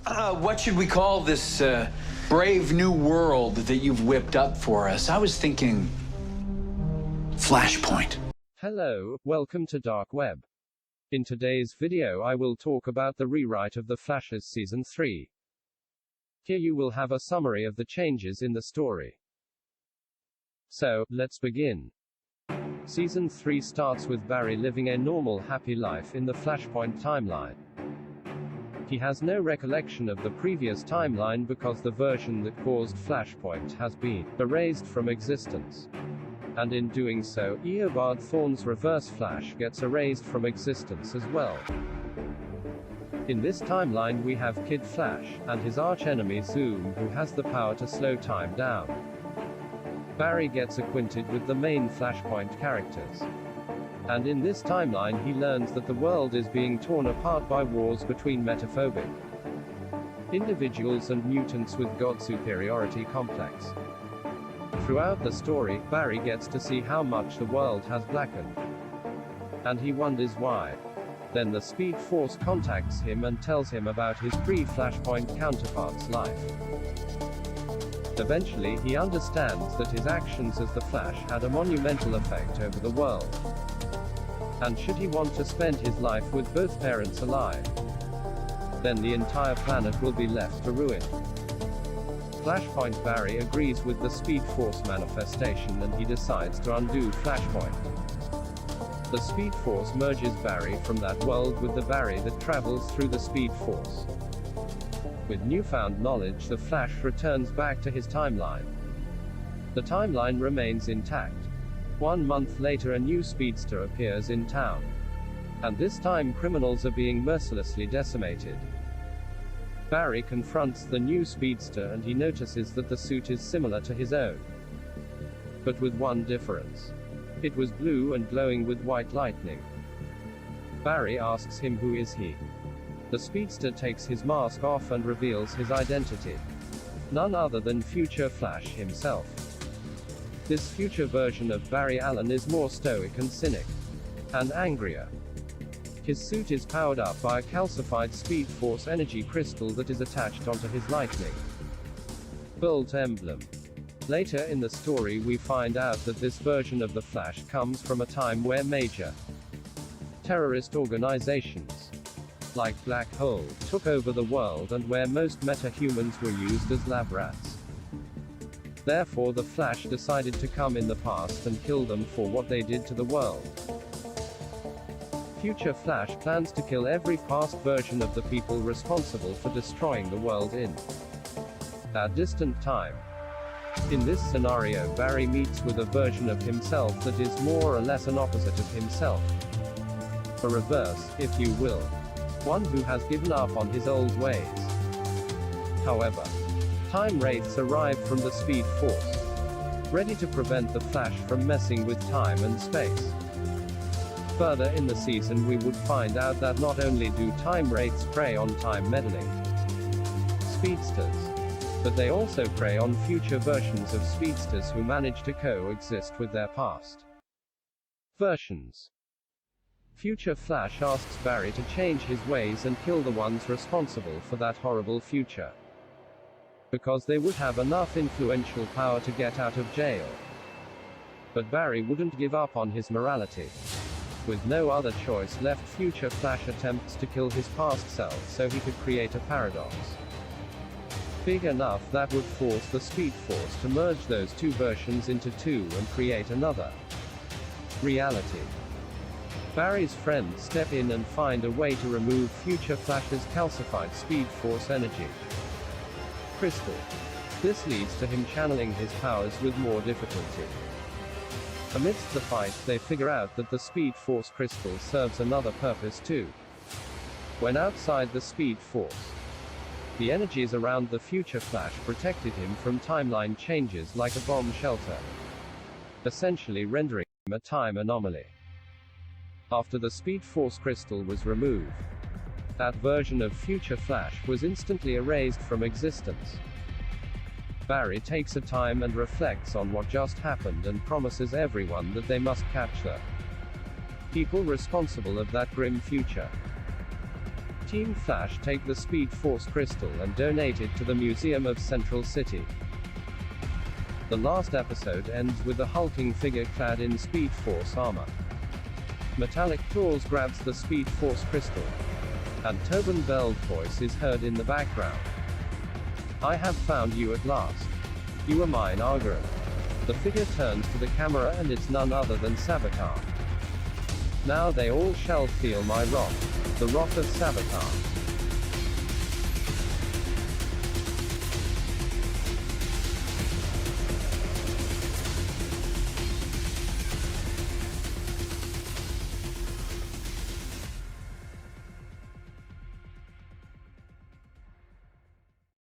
What should we call this brave new world that you've whipped up for us? I was thinking Flashpoint. Hello, welcome to Dark Web. In today's video I will talk about the rewrite of The Flash's Season 3. Here you will have a summary of the changes in the story. So, let's begin. Season 3 starts with Barry living a normal happy life in the Flashpoint timeline. He has no recollection of the previous timeline because the version that caused Flashpoint has been erased from existence. And in doing so, Eobard Thawne's Reverse Flash gets erased from existence as well. In this timeline we have Kid Flash, and his archenemy Zoom, who has the power to slow time down. Barry gets acquainted with the main Flashpoint characters. And in this timeline he learns that the world is being torn apart by wars between metaphobic individuals and mutants with god superiority complex. Throughout the story, Barry gets to see how much the world has blackened. And he wonders why. Then the Speed Force contacts him and tells him about his pre-Flashpoint counterpart's life. Eventually he understands that his actions as the Flash had a monumental effect over the world. And should he want to spend his life with both parents alive, then the entire planet will be left to ruin. Flashpoint Barry agrees with the Speed Force manifestation and he decides to undo Flashpoint. The Speed Force merges Barry from that world with the Barry that travels through the Speed Force. With newfound knowledge, the Flash returns back to his timeline. The timeline remains intact. 1 month later a new speedster appears in town. And this time criminals are being mercilessly decimated. Barry confronts the new speedster and he notices that the suit is similar to his own. But with one difference. It was blue and glowing with white lightning. Barry asks him who is he. The speedster takes his mask off and reveals his identity. None other than future Flash himself. This future version of Barry Allen is more stoic and cynic. And angrier. His suit is powered up by a calcified Speed Force energy crystal that is attached onto his lightning bolt emblem. Later in the story we find out that this version of the Flash comes from a time where major terrorist organizations, like Black Hole, took over the world and where most metahumans were used as lab rats. Therefore the Flash decided to come in the past and kill them for what they did to the world. Future Flash plans to kill every past version of the people responsible for destroying the world in a distant time. In this scenario Barry meets with a version of himself that is more or less an opposite of himself. A reverse, if you will. One who has given up on his old ways. However, time wraiths arrive from the Speed Force, ready to prevent the Flash from messing with time and space. Further in the season we would find out that not only do time wraiths prey on time meddling speedsters, but they also prey on future versions of speedsters who manage to coexist with their past versions. Future Flash asks Barry to change his ways and kill the ones responsible for that horrible future, because they would have enough influential power to get out of jail. But Barry wouldn't give up on his morality. With no other choice left, Future Flash attempts to kill his past self so he could create a paradox big enough that would force the Speed Force to merge those two versions into two and create another reality. Barry's friends step in and find a way to remove Future Flash's calcified Speed Force energy crystal. This leads to him channeling his powers with more difficulty. Amidst the fight, they figure out that the Speed Force crystal serves another purpose too. When outside the Speed Force, the energies around the Future Flash protected him from timeline changes like a bomb shelter, essentially rendering him a time anomaly. After the Speed Force crystal was removed, that version of Future Flash was instantly erased from existence. Barry takes a time and reflects on what just happened and promises everyone that they must catch the people responsible of that grim future. Team Flash take the Speed Force crystal and donate it to the Museum of Central City. The last episode ends with a hulking figure clad in Speed Force armor. Metallic claws grabs the Speed Force crystal, and Tobin Bell's voice is heard in the background. I have found you at last. You are mine, Argaran. The figure turns to the camera and it's none other than Savitar. Now they all shall feel my wrath, the wrath of Savitar.